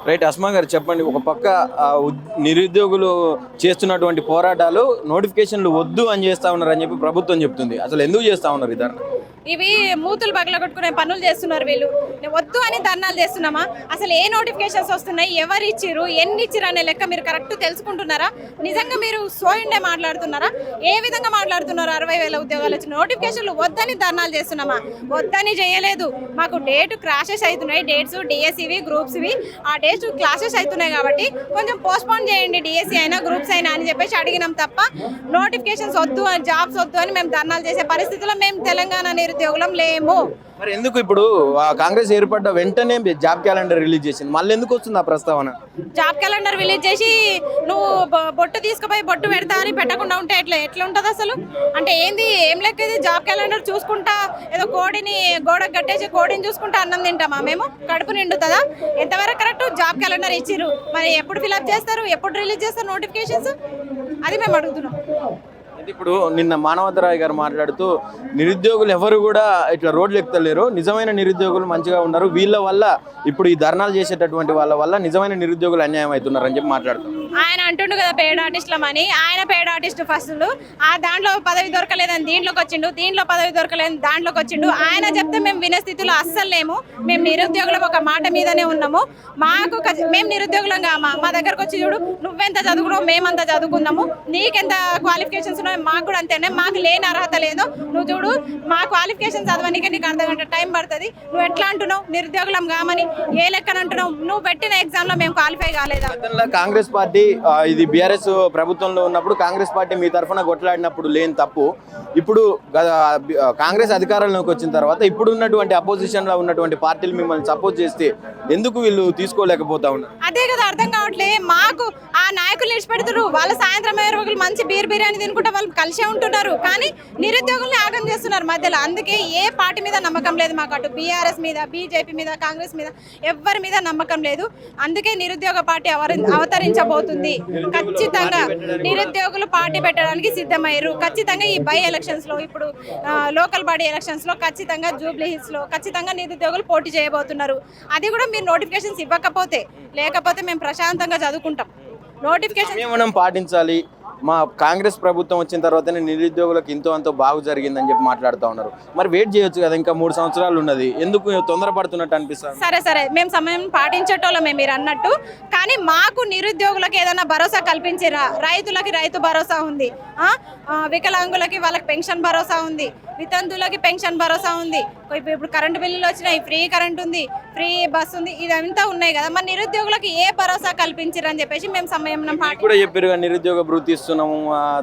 Right Asma గారు చెప్పండి. ఒక పక్క నిరుద్యోగులు చేస్తున్నటువంటి పోరాటాలు నోటిఫికేషన్లు వద్దు అని చేస్తా ఉన్నారు అని చెప్పి ప్రభుత్వం చెప్తుంది. అసలు ఎందుకు చేస్తా ఉన్నారు ఈ ధర్నా? ఇవి మూతులు పగలగొట్టుకునే పనులు చేస్తున్నారు వీళ్ళు. వద్దు అని ధర్నాలు చేస్తున్నామా? అసలు ఏ నోటిఫికేషన్స్ వస్తున్నాయి, ఎవరు ఇచ్చిరు, ఎన్ని ఇచ్చిరు అనే లెక్క మీరు కరెక్ట్ తెలుసుకుంటున్నారా? నిజంగా మీరు సోయిండే మాట్లాడుతున్నారా? ఏ విధంగా మాట్లాడుతున్నారు? 60,000 ఉద్యోగాలు వచ్చిన నోటిఫికేషన్లు వద్దని ధర్నాలు చేస్తున్నామా? వద్దని చేయలేదు. మాకు డేట్ క్లాషెస్ అవుతున్నాయి. డేట్స్ డిఎస్సివి గ్రూప్స్వి ఆ డేట్స్ క్లాషెస్ అవుతున్నాయి కాబట్టి కొంచెం పోస్ట్పోన్ చేయండి, డిఎస్సి అయినా గ్రూప్స్ అయినా అని చెప్పేసి అడిగినాం తప్ప నోటిఫికేషన్స్ వద్దు అని, జాబ్స్ వద్దు అని మేము ధర్నాలు చేసే పరిస్థితిలో మేము తెలంగాణ నిరుద్యోగులం లేము. మరి ఎందుకు ఇప్పుడు కాంగ్రెస్ ఏర్పడ్డ వెంటనే జాబ్ క్యాలెండర్ రిలీజ్ చేసింది, మళ్ళీ ఎందుకు వస్తుంది ఆ ప్రస్తావన? జాబ్ క్యాలెండర్ రిలీజ్ చేసి నువ్వు బొట్టు తీసుకుపోయి బొట్టు పెడతా అని పెట్టకుండా ఉంటే ఎట్లా ఉంటుంది అసలు? అంటే ఏంది, ఏం లెక్క ఇది? జాబ్ క్యాలెండర్ చూసుకుంటా ఏదో కోడిని గోడకు కట్టేసి కోడిని చూసుకుంటా అన్నం తింటామా మేము? కడుపు నిండుతుందా? ఎంతవరకు కరెక్ట్? జాబ్ క్యాలెండర్ ఇచ్చిర్రు, మరి ఎప్పుడు ఫిల్అప్ చేస్తారు, ఎప్పుడు రిలీజ్ చేస్తారు నోటిఫికేషన్స్? అది మేము అడుగుతున్నాం. ఇప్పుడు నిన్న మానవతరాయ్ గారు మాట్లాడుతూ నిరుద్యోగులు ఎవరు కూడా ఇట్లా రోడ్లు ఎక్కుతలేరు, నిజమైన నిరుద్యోగులు మంచిగా ఉన్నారు, వీళ్ళ వల్ల ఇప్పుడు ఈ ధర్నాలు చేసేటటువంటి వాళ్ళ వల్ల నిజమైన నిరుద్యోగులు అన్యాయం అవుతున్నారు అని చెప్పి మాట్లాడుతున్నారు. ఆయన అంటుండు కదా పేడ్ ఆర్టిస్టులమని. ఆయన పేడ్ ఆర్టిస్ట్ ఫస్ట్ ఆ దాంట్లో పదవి దొరకలేదని దీంట్లోకి వచ్చిండు, దీంట్లో పదవి దొరకలేదని దాంట్లోకి వచ్చిండు. ఆయన చెప్తే మేము వినే స్థితిలో అస్సలు లేము. మేము నిరుద్యోగులం ఒక మాట మీదనే ఉన్నాము. మేము నిరుద్యోగులం కామా? మా దగ్గరకు వచ్చి చూడు, నువ్వెంత చదువుకున్నావు, మేమంతా చదువుకున్నాము, నీకెంత క్వాలిఫికేషన్స్ ఉన్నాయో మాకు కూడా అంతేనే. మాకు లేని అర్హత లేదు. నువ్వు చూడు, మా క్వాలిఫికేషన్ చదవడానికి నీకు అర్ధగంట టైం పడుతుంది. నువ్వు ఎట్లా అంటున్నావు నిరుద్యోగులం కామని? ఏ లెక్కన అంటున్నావు? నువ్వు పెట్టిన ఎగ్జామ్లో మేము క్వాలిఫై కాలేదా? కాంగ్రెస్ పార్టీ ఇది బీఆర్ఎస్ ప్రభుత్వంలో ఉన్నప్పుడు కాంగ్రెస్ పార్టీ మీ తరఫున కొట్లాడినప్పుడు లేని తప్పు ఇప్పుడు కాంగ్రెస్ అధికారంలోకి వచ్చిన తర్వాత ఇప్పుడు ఉన్నటువంటి అపోజిషన్ లో ఉన్నటువంటి పార్టీలు మిమ్మల్ని సపోర్ట్ చేస్తే ఎందుకు వీళ్ళు తీసుకోలేకపోతా ఉన్నారు? అదే కదా అర్థం కావట్లే మాకు. ఆ నాయకులు నిడిచిపెడుతున్నారు, వాళ్ళ సాయంత్రం రోజులు మంచి బిర్యానీ తినుకుంటే వాళ్ళు కలిసే ఉంటున్నారు, కానీ నిరుద్యోగుల్ని ఆగం చేస్తున్నారు మధ్యలో. అందుకే ఏ పార్టీ మీద నమ్మకం లేదు మాకు. అటు బీఆర్ఎస్ మీద, బీజేపీ మీద, కాంగ్రెస్ మీద ఎవరి మీద నమ్మకం లేదు. అందుకే నిరుద్యోగ పార్టీ అవతరించబోతుంది. ఖచ్చితంగా నిరుద్యోగులు పార్టీ పెట్టడానికి సిద్ధమయ్యారు. ఖచ్చితంగా ఈ బై ఎలక్షన్స్ లో, ఇప్పుడు లోకల్ బాడీ ఎలక్షన్స్ లో ఖచ్చితంగా జూబ్లీ హిల్స్ లో ఖచ్చితంగా నిరుద్యోగులు పోటీ చేయబోతున్నారు. అది కూడా మీరు నోటిఫికేషన్స్ ఇవ్వకపోతే, లేకపోతే మేము ప్రశాంతంగా చదువుకుంటాం. నోటిఫికేషన్ పాటించాలి. మా కాంగ్రెస్ ప్రభుత్వం వచ్చిన తర్వాతనే నిరుద్యోగులకు ఇంతో అంతో బాగు జరిగిందని చెప్పి మాట్లాడుతూ ఉన్నారు. మరి వెయిట్ చేయొచ్చు కదా, ఇంకా 3 సంవత్సరాలు ఉన్నది, ఎందుకు తొందరపడుతున్నట్టు అనిపిస్తుంది? సరే మేము సమయం పాటించేటోళ్ళమే మీరు అన్నట్టు, కానీ మాకు నిరుద్యోగులకు ఏదైనా భరోసా కల్పించిరా? రైతులకి రైతు భరోసా ఉంది, వికలాంగులకి వాళ్ళకి పెన్షన్ భరోసా ఉంది, వితంతువులకి పెన్షన్ భరోసా ఉంది, ఇప్పుడు కరెంటు బిల్లులు వచ్చినాయి, ఫ్రీ కరెంట్ ఉంది, ఫ్రీ బస్ ఉంది, ఇదంతా ఉన్నాయి కదా. మరి నిరుద్యోగులకు ఏ భరోసా కల్పించిరు అని చెప్పేసి మేము సమయం కూడా చెప్పారు. నిరుద్యోగ భృతి ఇస్తున్నాము,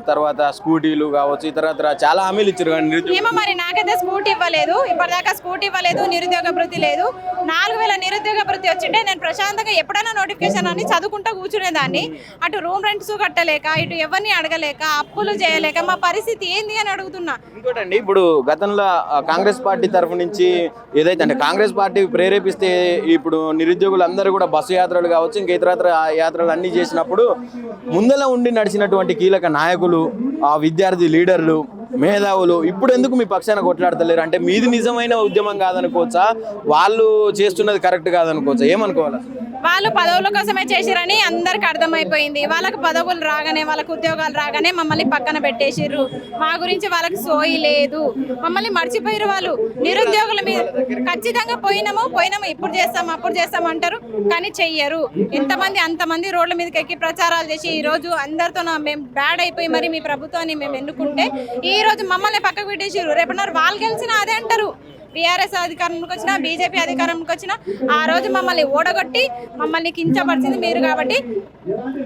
తర్వాత స్కూటీలు కావచ్చు, ఇతర చాలా హామీలు ఇచ్చారు. ఏమో మరి నాకైతే స్కూటీ ఇవ్వలేదు, ఇప్పటిదాకా స్కూటీ ఇవ్వలేదు, నిరుద్యోగ భృతి లేదు. 4,000 నిరుద్యోగ భృతి వచ్చింటే నేను ప్రశాంతంగా ఎప్పుడైనా నోటిఫికేషన్ అని చదువుకుంటూ కూర్చునేదాన్ని. అటు రూమ్ రెంట్స్ కట్టలేక, ఇటు ఎవరిని అడగలేక, అప్పులు చేయలేక మా పరిస్థితి ఏంది అని అడుగుతున్నా. ఇంకోటండి, ఇప్పుడు గతంలో కాంగ్రెస్ పార్టీ తరఫు నుంచి ఏదైతే అంటే కాంగ్రెస్ పార్టీ ప్రేరేపిస్తే ఇప్పుడు నిరుద్యోగులందరూ కూడా బస్సు యాత్రలు కావచ్చు, ఇంకా ఇతర యాత్రలు అన్ని చేసినప్పుడు ముందల ఉండి నడిచినటువంటి కీలక నాయకులు, ఆ విద్యార్థి లీడర్లు, మేధావులు ఇప్పుడు ఎందుకు మీ పక్షాన కొట్లాడతలేరు? అంటే మీది నిజమైన ఉద్యమం కాదనుకోవచ్చా, వాళ్ళు చేస్తున్నది కరెక్ట్ కాదనుకోవచ్చా, ఏమనుకోవాలి? వాళ్ళు పదవుల కోసమే చేసిరని అందరికి అర్థమైపోయింది. వాళ్ళకి పదవులు రాగానే, వాళ్ళకి ఉద్యోగాలు రాగానే మమ్మల్ని పక్కన పెట్టేసిర్రు. మా గురించి వాళ్ళకి సోయి లేదు, మమ్మల్ని మర్చిపోయారు వాళ్ళు. నిరుద్యోగుల మీద ఖచ్చితంగా పోయినాము, ఇప్పుడు చేస్తాం, అప్పుడు చేస్తాం అంటారు, కానీ చెయ్యరు. ఎంతమంది అంతమంది రోడ్ల మీదకి ఎక్కి ప్రచారాలు చేసి ఈరోజు అందరితో మేము బ్యాడ్ అయిపోయి మరి మీ ప్రభుత్వాన్ని మేము ఎన్నుకుంటే ఈ రోజు మమ్మల్ని పక్కకు పెట్టేసిర్రు. రేపన్నారు వాళ్ళు గెలిచినా అదే అంటారు. బీఆర్ఎస్ అధికారంలోకి వచ్చినా, బీజేపీ అధికారంలోకి వచ్చినా ఆ రోజు మమ్మల్ని ఓడగొట్టి మమ్మల్ని కించపరిచింది మీరు, కాబట్టి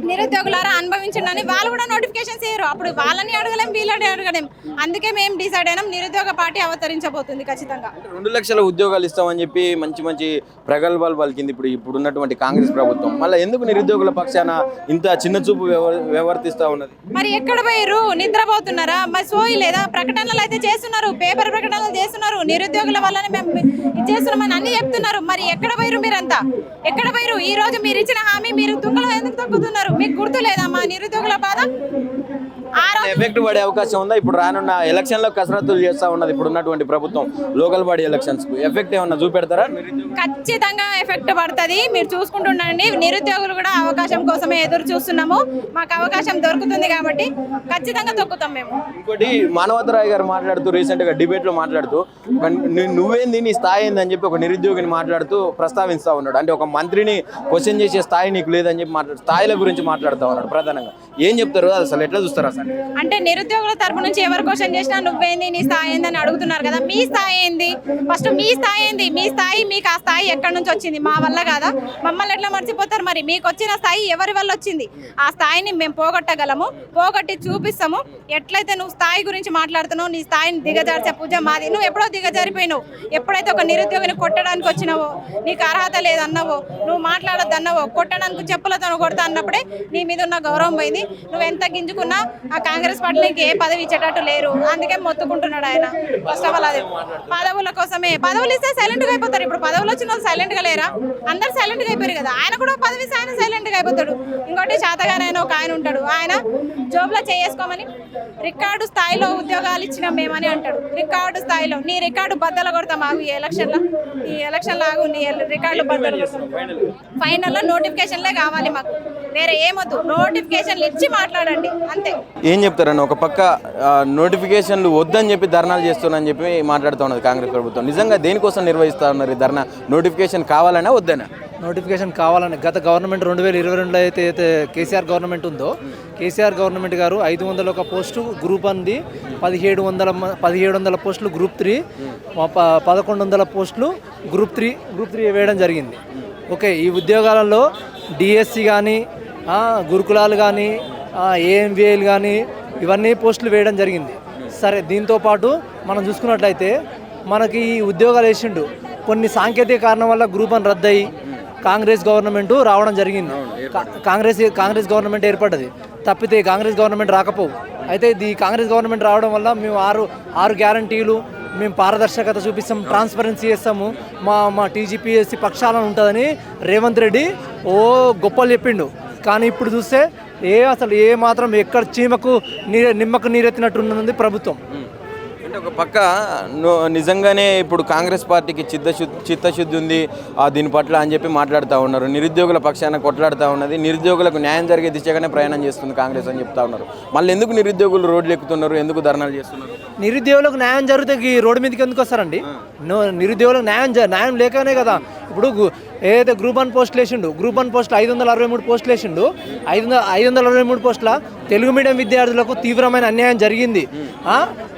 నిరుద్యోగులారా అనుభవించండి అని వాళ్ళు కూడా నోటిఫికేషన్ చేయరు. అప్పుడు వాళ్ళని అడగలేం, వీళ్ళని అడగలేం. అందుకే మేము డిసైడ్ అయినాం, నిరుద్యోగ పార్టీ అవతరించబోతుంది ఖచ్చితంగా. 2 లక్షల ఉద్యోగాలు ఇస్తామని చెప్పి మంచి ప్రగల్భాలు పలికింది ఇప్పుడున్నటువంటి కాంగ్రెస్ ప్రభుత్వం. మళ్ళీ ఎందుకు నిరుద్యోగుల పక్షాన ఇంత చిన్న చూపు వ్యవహరిస్తూ ఉన్నది? మరి ఎక్కడ పోయారు? నిద్రపోతున్నారా? మరి సోయి లేదా? ప్రకటనలు అయితే చేస్తున్నారు, పేపర్ ప్రకటనలు చేస్తున్నారు, నిరుద్యోగుల వల్లనే మేము చేస్తున్నామని అన్ని చెప్తున్నారు. మరి ఎక్కడ పోయారు? మీరంతా ఎక్కడ పోయారు? ఈ రోజు మీరు ఇచ్చిన హామీ మీరు తుంగలో ఎందుకు తగ్గుతున్నారు? మీకు గుర్తు లేదా మా నిరుద్యోగుల బాధ? ఎఫెక్ట్ పడే అవకాశం ఉందా? ఇప్పుడు రానున్న ఎలక్షన్ లో కసరత్తులు చేస్తా ఉన్నది ఇప్పుడు ఉన్నటువంటి ప్రభుత్వం. లోకల్ బాడీ ఎలక్షన్స్ కు ఎఫెక్ట్ ఏమన్నా చూపెడతారా? ఖచ్చితంగా ఎఫెక్ట్ పడుతుంది. మీరు చూసుకుంటుండండి, నిరుద్యోగులు కూడా అవకాశం కోసమే ఎదురు చూస్తున్నాము. మాకు అవకాశం దొరుకుతుంది కాబట్టి ఖచ్చితంగా తొక్కుతాం మేము. ఇంకోటి మానవతరాయ్ గారు మాట్లాడుతూ రీసెంట్ గా డిబేట్ లో మాట్లాడుతూ నువ్వేంది నీ స్థాయి ఏంది అని చెప్పి ఒక నిరుద్యోగిని మాట్లాడుతూ ప్రస్తావిస్తా ఉన్నాడు. అంటే ఒక మంత్రిని క్వశ్చన్ చేసే స్థాయి నీకు లేదని చెప్పి స్థాయిల గురించి మాట్లాడుతూ ఉన్నాడు ప్రధానంగా. ఏం చెప్తారు అసలు, ఎట్లా చూస్తారు అసలు? అంటే నిరుద్యోగుల తరపు నుంచి ఎవరు క్వశ్చన్ చేసినా నువ్వేంది నీ స్థాయి ఏంది అని అడుగుతున్నారు కదా. మీ స్థాయి ఏంది? ఫస్ట్ మీ స్థాయి ఏంది? మీ స్థాయి, మీకు ఆ స్థాయి ఎక్కడి నుంచి వచ్చింది? మా వల్ల కాదా? మమ్మల్ని ఎట్లా మర్చిపోతారు? మరి మీకు వచ్చిన స్థాయి ఎవరి వల్ల వచ్చింది? ఆ స్థాయిని మేము పోగొట్టగలము, పోగొట్టి చూపిస్తాము. ఎట్లయితే నువ్వు స్థాయి గురించి మాట్లాడుతున్నావు, నీ స్థాయిని దిగజార్చే పూజ మాది. నువ్వు ఎప్పుడో దిగజారిపోయినావు. ఎప్పుడైతే ఒక నిరుద్యోగిని కొట్టడానికి వచ్చినావో, నీకు అర్హత లేదన్నావో, నువ్వు మాట్లాడద్దు అన్నావో, కొట్టడానికి చెప్పులతో కొడతా అన్నప్పుడే నీ మీద ఉన్న గౌరవం పోయింది. నువ్వు ఎంత గింజుకున్నా ఆ కాంగ్రెస్ పార్టీకి ఏ పదవి ఇచ్చేటట్టు లేరు. అందుకే మొత్తుకుంటున్నాడు ఆయన. ఫస్ట్ ఆఫ్ ఆల్ అది పదవుల కోసమే. పదవులు ఇస్తే సైలెంట్ గా అయిపోతారు. ఇప్పుడు పదవులు వచ్చిన వాళ్ళు సైలెంట్ గా లేరా? అందరు సైలెంట్ గా అయిపోయారు కదా. ఆయన కూడా పదవి ఆయన సైలెంట్ గా అయిపోతాడు. ఇంకోటి శాతగానే ఒక ఆయన ఉంటాడు, ఆయన జోబులో చేసుకోమని రికార్డు స్థాయిలో ఉద్యోగాలు ఇచ్చినాం మేమని అంటాడు. రికార్డు స్థాయిలో నీ రికార్డు బద్దలు కొడతాం ఆగు. ఈ ఎలక్షన్ లాగు నీ రికార్డు బద్దలు కొడతాం. ఫైనల్లో నోటిఫికేషన్లే కావాలి మాకు, వేరే ఏమొద్దు. నోటిఫికేషన్లు ఇచ్చి మాట్లాడండి అంతే. ఏం చెప్తారని ఒక పక్క నోటిఫికేషన్లు వద్దని చెప్పి ధర్నాలు చేస్తున్నారని చెప్పి మాట్లాడుతూ ఉన్నది కాంగ్రెస్ ప్రభుత్వం. నిజంగా దేనికోసం నిర్వహిస్తూ ఉన్నారు ఈ ధర్నా? నోటిఫికేషన్ కావాలనే వద్దనా? నోటిఫికేషన్ కావాలని గత గవర్నమెంట్ 2022లో అయితే కేసీఆర్ గవర్నమెంట్ ఉందో, కేసీఆర్ గవర్నమెంట్ గారు 500 ఒక పోస్టు గ్రూప్ 1ది, 1700 పోస్టులు గ్రూప్ 3, 1100 పోస్టులు గ్రూప్ 3 వేయడం జరిగింది. ఓకే, ఈ ఉద్యోగాలలో డిఎస్సి కానీ, గురుకులాలు కానీ, ఏఎంవిఏలు కానీ ఇవన్నీ పోస్టులు వేయడం జరిగింది. సరే, దీంతోపాటు మనం చూసుకున్నట్లయితే మనకి ఈ ఉద్యోగాలు వేసిండు. కొన్ని సాంకేతిక కారణం వల్ల గ్రూప్ 1 రద్దయి కాంగ్రెస్ గవర్నమెంట్ రావడం జరిగింది. కాంగ్రెస్ గవర్నమెంట్ ఏర్పడ్డది. తప్పితే కాంగ్రెస్ గవర్నమెంట్ రాకపోవు. అయితే ఈ కాంగ్రెస్ గవర్నమెంట్ రావడం వల్ల మేము ఆరు గ్యారంటీలు, మేము పారదర్శకత చూపిస్తాం, ట్రాన్స్పరెన్సీ చేస్తాము, మా టీజీపీఎస్సీ పక్షాలను ఉంటుందని రేవంత్ రెడ్డి గొప్పలు చెప్పిండు. కానీ ఇప్పుడు చూస్తే అసలు ఏ మాత్రం ఎక్కడ చీమకు నిమ్మకు నీరెత్తినట్టు ప్రభుత్వం. అంటే ఒక పక్క నిజంగానే ఇప్పుడు కాంగ్రెస్ పార్టీకి చిత్తశుద్ధి ఉంది దీని పట్ల అని చెప్పి మాట్లాడుతూ ఉన్నారు. నిరుద్యోగుల పక్షాన కొట్లాడుతూ ఉన్నది, నిరుద్యోగులకు న్యాయం జరిగే దిశగానే ప్రయాణం చేస్తుంది కాంగ్రెస్ అని చెప్తా ఉన్నారు. మళ్ళీ ఎందుకు నిరుద్యోగులు రోడ్లు ఎక్కుతున్నారు, ఎందుకు ధర్నాలు చేస్తున్నారు? నిరుద్యోగులకు న్యాయం జరిగితే ఈ రోడ్డు మీదకి ఎందుకు వస్తారండి? నిరుద్యోగులకు న్యాయం లేకనే కదా ఇప్పుడు ఏదైతే గ్రూప్ 1 పోస్టులు వేసిండు, గ్రూప్ 1 పోస్టులు 563 పోస్టులు వేసిండు. 563 పోస్టుల తెలుగు మీడియం విద్యార్థులకు తీవ్రమైన అన్యాయం జరిగింది.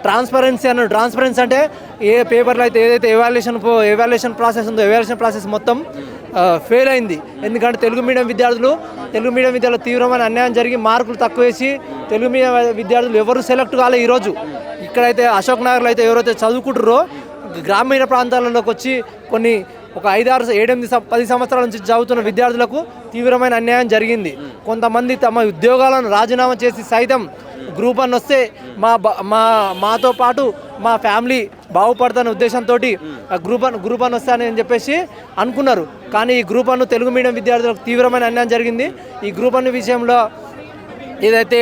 ట్రాన్స్పరెన్సీ అన్నాడు. ట్రాన్స్పరెన్సీ అంటే ఏ పేపర్లో అయితే ఏదైతే ఎవాల్యుయేషన్ ప్రాసెస్ ఉందో, ఎవాల్యుయేషన్ ప్రాసెస్ మొత్తం ఫెయిల్ అయింది. ఎందుకంటే తెలుగు మీడియం విద్యార్థులు తీవ్రమైన అన్యాయం జరిగి మార్కులు తక్కువ వేసి తెలుగు మీడియం విద్యార్థులు ఎవరు సెలెక్ట్ కాలే. ఈరోజు ఇక్కడైతే అశోక్ నగర్లో అయితే ఎవరైతే చదువుకుంటారో గ్రామీణ ప్రాంతాలలోకి వచ్చి ఒక 5, 6, 7, 8, 10 సంవత్సరాల నుంచి చదువుతున్న విద్యార్థులకు తీవ్రమైన అన్యాయం జరిగింది. కొంతమంది తమ ఉద్యోగాలను రాజీనామా చేసి సైతం గ్రూప్ 1 వస్తే మాతో పాటు మా ఫ్యామిలీ బాగుపడతానే ఉద్దేశంతో గ్రూప్ 1 వస్తానని చెప్పేసి అనుకున్నారు. కానీ ఈ గ్రూప్ 1 తెలుగు మీడియం విద్యార్థులకు తీవ్రమైన అన్యాయం జరిగింది. ఈ గ్రూప్ 1 విషయంలో ఏదైతే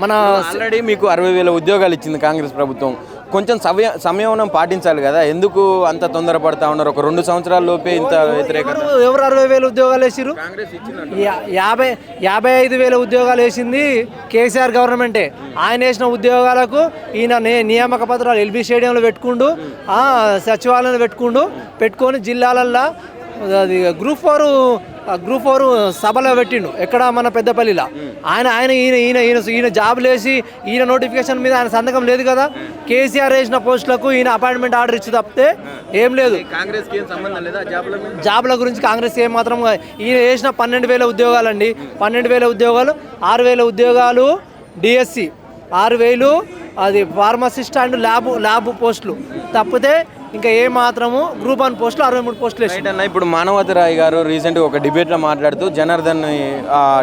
మన ఆల్రెడీ మీకు 60,000 ఉద్యోగాలు ఇచ్చింది కాంగ్రెస్ ప్రభుత్వం. కొంచెం సంయమనం పాటించాలి కదా, ఎందుకు అంత తొందరపడతా ఉన్నారు? ఒక 2 సంవత్సరాల లోపే ఇంత వ్యతిరేకత. ఎవరు 60,000 ఉద్యోగాలు వేసిరు? 55,000 ఉద్యోగాలు వేసింది కేసీఆర్ గవర్నమెంటే. ఆయన వేసిన ఉద్యోగాలకు ఈయన నియామక పత్రాలు ఎల్బీ స్టేడియంలో పెట్టుకుంటూ, సచివాలయంలో పెట్టుకొని జిల్లాలల్లో అది గ్రూప్ 4 సభలో పెట్టిండు. ఎక్కడ? మన పెద్దపల్లిలో. ఈయన జాబ్ లేసి ఈయన నోటిఫికేషన్ మీద ఆయన సంతకం లేదు కదా. కేసీఆర్ వేసిన పోస్టులకు ఈయన అపాయింట్మెంట్ ఆర్డర్ ఇచ్చి తప్పితే ఏం లేదు. జాబ్ల గురించి కాంగ్రెస్ ఏం మాత్రం. ఈయన వేసిన 12,000 ఉద్యోగాలు అండి. 12,000 ఉద్యోగాలు, 6,000 ఉద్యోగాలు డిఎస్సి, 6,000 అది ఫార్మసిస్ట్ అండ్ ల్యాబ్ పోస్టులు తప్పితే ఇంకా ఏ మాత్రము గ్రూప్ 1 పోస్టులు 63 పోస్టులు వేసాడు. ఇప్పుడు మానవతరాయ్ గారు రీసెంట్గా ఒక డిబేట్లో మాట్లాడుతూ జనార్దన్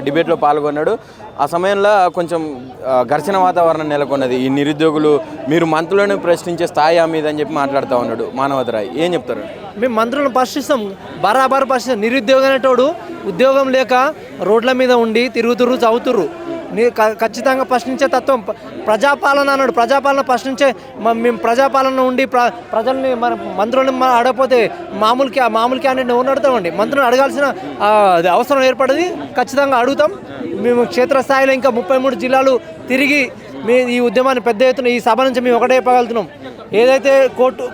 డిబేట్లో పాల్గొన్నాడు. ఆ సమయంలో కొంచెం ఘర్షణ వాతావరణం నెలకొన్నది. ఈ నిరుద్యోగులు మీరు మంత్రులను ప్రశ్నించే స్థాయి మీద అని చెప్పి మాట్లాడుతూ ఉన్నాడు మానవతరాయ్. ఏం చెప్తారు? మేము మంత్రులను ప్రశ్నిస్తాం, బరాబర్ ప్రశ్నిస్తాం. నిరుద్యోగం అనేటోడు ఉద్యోగం లేక రోడ్ల మీద ఉండి తిరుగుతుర్రు, చదువుతుర్రు. ఖచ్చితంగా ప్రశ్నించే తత్వం. ప్రజాపాలన అన్నాడు, ప్రజాపాలన ప్రశ్నించే మేము ప్రజాపాలన ఉండి ప్రజల్ని మన మంత్రులను అడగపోతే మామూలు క్యాండిడేట్ ఎవరిని అడుగుతామండి? మంత్రులను అడగాల్సిన అవసరం ఏర్పడింది. ఖచ్చితంగా అడుగుతాం. మేము క్షేత్రస్థాయిలో ఇంకా 33 జిల్లాలు తిరిగి ఈ ఉద్యమాన్ని పెద్ద ఎత్తున ఈ సభ నుంచి మేము ఒకటే చెప్పగలుగుతున్నాం. ఏదైతే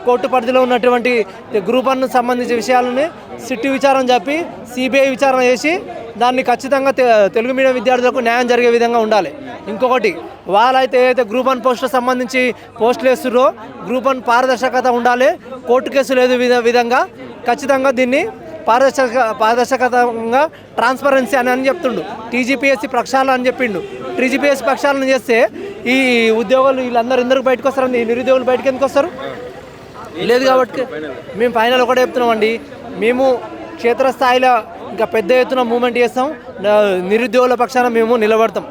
కోర్టు పరిధిలో ఉన్నటువంటి గ్రూప్ 1 సంబంధించిన విషయాలని సిట్టు విచారణ చెప్పి సిబిఐ విచారణ చేసి దాన్ని ఖచ్చితంగా తెలుగు మీడియం విద్యార్థులకు న్యాయం జరిగే విధంగా ఉండాలి. ఇంకొకటి, వాళ్ళైతే ఏదైతే గ్రూప్ 1 పోస్టులకు సంబంధించి పోస్టులు వేస్తున్నారో గ్రూప్ 1 పారదర్శకత ఉండాలి. కోర్టు కేసు లేదు విధంగా ఖచ్చితంగా దీన్ని పారదర్శకతంగా ట్రాన్స్పరెన్సీ అని చెప్తుండు. టీజీపీఎస్సీ ప్రక్షాళన అని చెప్పిండు. టీజీపీఎస్సీ ప్రక్షాళన చేస్తే ఈ ఉద్యోగులు వీళ్ళందరూ ఎందుకు బయటకు వస్తారండి? ఈ నిరుద్యోగులు బయటకు ఎందుకు వస్తారు? లేదు కాబట్టి మేము ఫైనల్ ఒకటే చెప్తున్నామండి, మేము క్షేత్రస్థాయిలో ఇంకా పెద్ద ఎత్తున మూవ్మెంట్ చేస్తాం. నిరుద్యోగుల పక్షాన మేము నిలబడతాం.